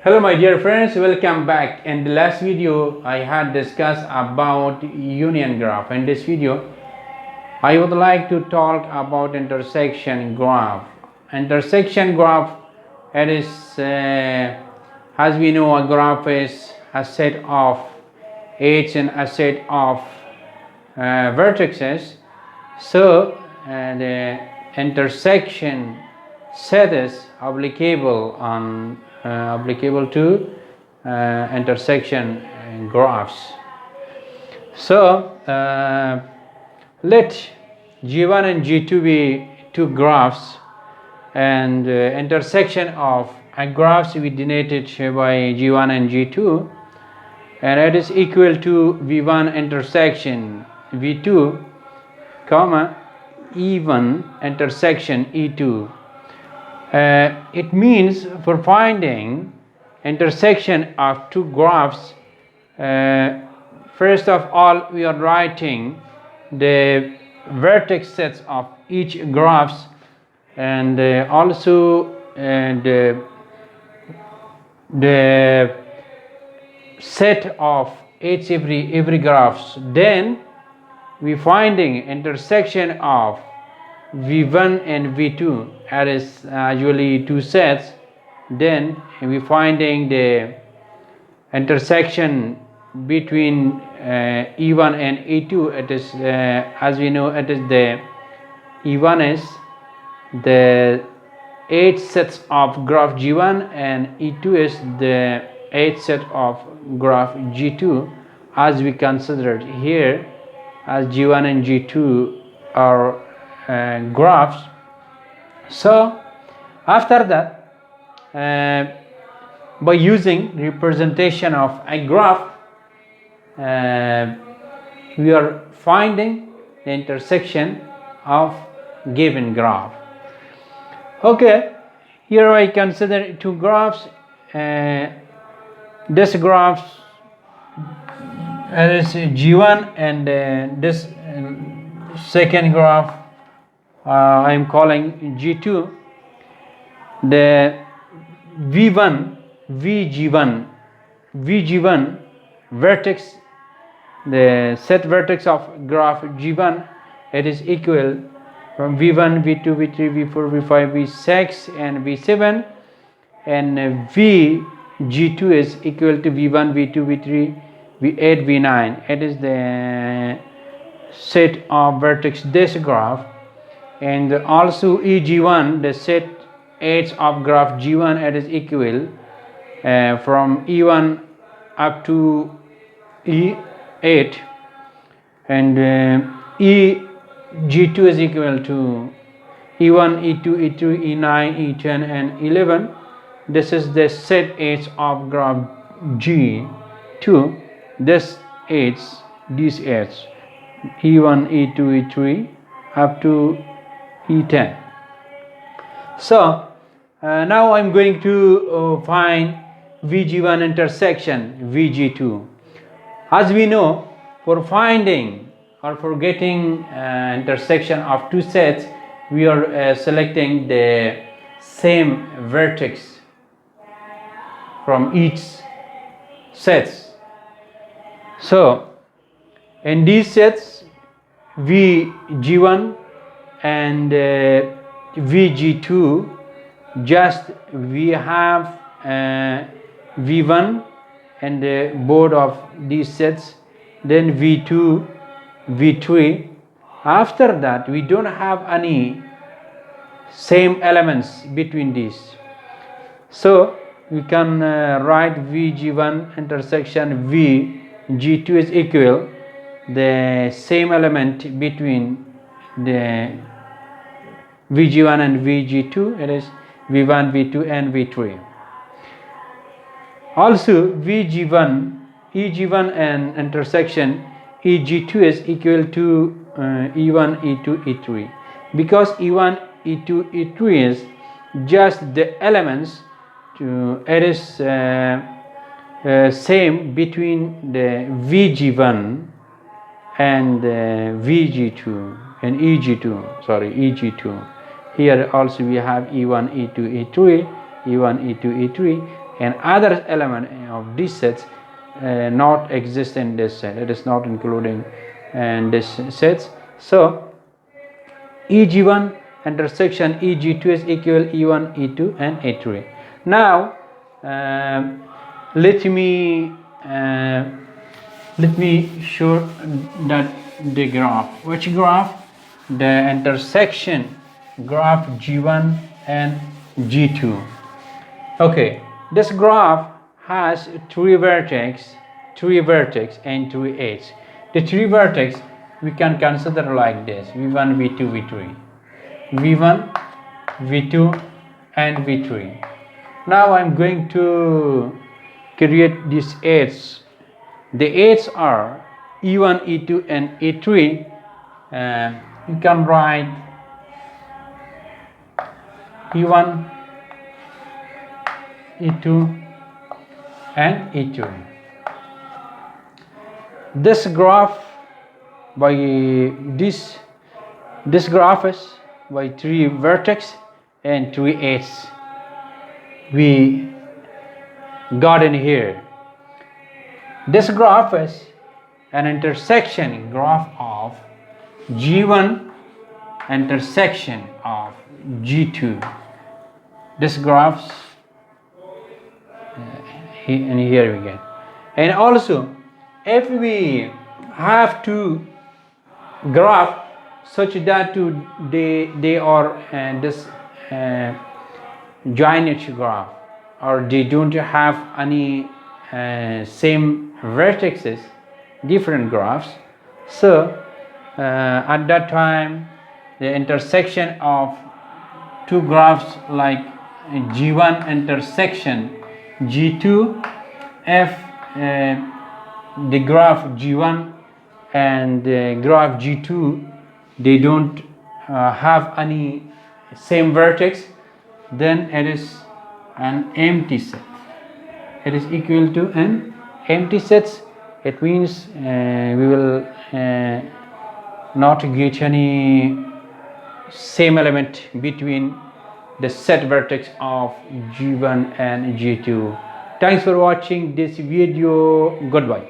Hello my dear friends, welcome back. In the last video I had discussed about union graph. In this video I would like to talk about intersection graph. Intersection graph, it is as we know, a graph is a set of edges and a set of vertices. So the intersection set is applicable to intersection graphs. So let G1 and G2 be two graphs, and intersection of graphs we denoted by G1 and G2, and it is equal to V1 intersection V2 comma E1 intersection E2. It means for finding intersection of two graphs, first of all we are writing the vertex sets of each graphs, and also the set of each every graphs. Then we finding intersection of V1 and V2, that is usually two sets. Then we finding the intersection between E1 and E2. It is as we know, it is the E1 is the 8 sets of graph G1, and E2 is the 8 set of graph G2, as we considered here, as G1 and G2 are graphs. So after that, by using representation of a graph, we are finding the intersection of given graph. Okay, here I consider two graphs. This graph is G1, and this second graph I am calling G2. The VG1 vertex, the set vertex of graph G1, it is equal from V1, V2, V3, V4, V5, V6 and V7, and VG2 is equal to V1, V2, V3, V8, V9. It is the set of vertex this graph. And also EG1, the set edge of graph G1, it is equal from E1 up to E8, and EG2 is equal to E1, E2, E3, E9, E10 and 11. This is the set edge of graph G2. This edge, these edge E1, E2, E3 up to E10. So now I'm going to find VG1 intersection VG2. As we know, for finding or for getting intersection of two sets, we are selecting the same vertex from each sets. So in these sets, VG1 and VG2, just we have V1 and both of these sets, then V2, V3. After that we don't have any same elements between these, so we can write VG1 intersection VG2 is equal the same element between the VG1 and VG2, it is V1, V2 and V3. Also EG1 and intersection EG2 is equal to E1, E2, E3, because E1, E2, E3 is just the elements to, it is same between the VG1 and VG2 and EG2. Here also we have E1, E2, E3, E1, E2, E3. and other element of these sets not exist in this set. It is not including in this sets. So EG1 intersection EG2 is equal E1, E2 and E3. Now let me show that the graph. Which graph? The intersection graph G1 and G2. Okay, this graph has three vertex and three edges. The three vertex we can consider like this: V1, V2, V3, V1, V2 and V3. Now I'm going to create these edges. The edges are E1, E2 and E3. You can write E1, E2 and E3. This graph by this graph is by three vertex and three edges we got in here. This graph is an intersection graph of G1 intersection of G2. This graphs and here we get. And also if we have to graph such that they are this joint graph, or they don't have any same vertices, different graphs, so at that time the intersection of two graphs like G1 intersection G2, if the graph G1 and the graph G2 they don't have any same vertex, then it is an empty set. It is equal to an empty set. It means we will not get any same element between the set vertex of G1 and G2. Thanks for watching this video. Goodbye.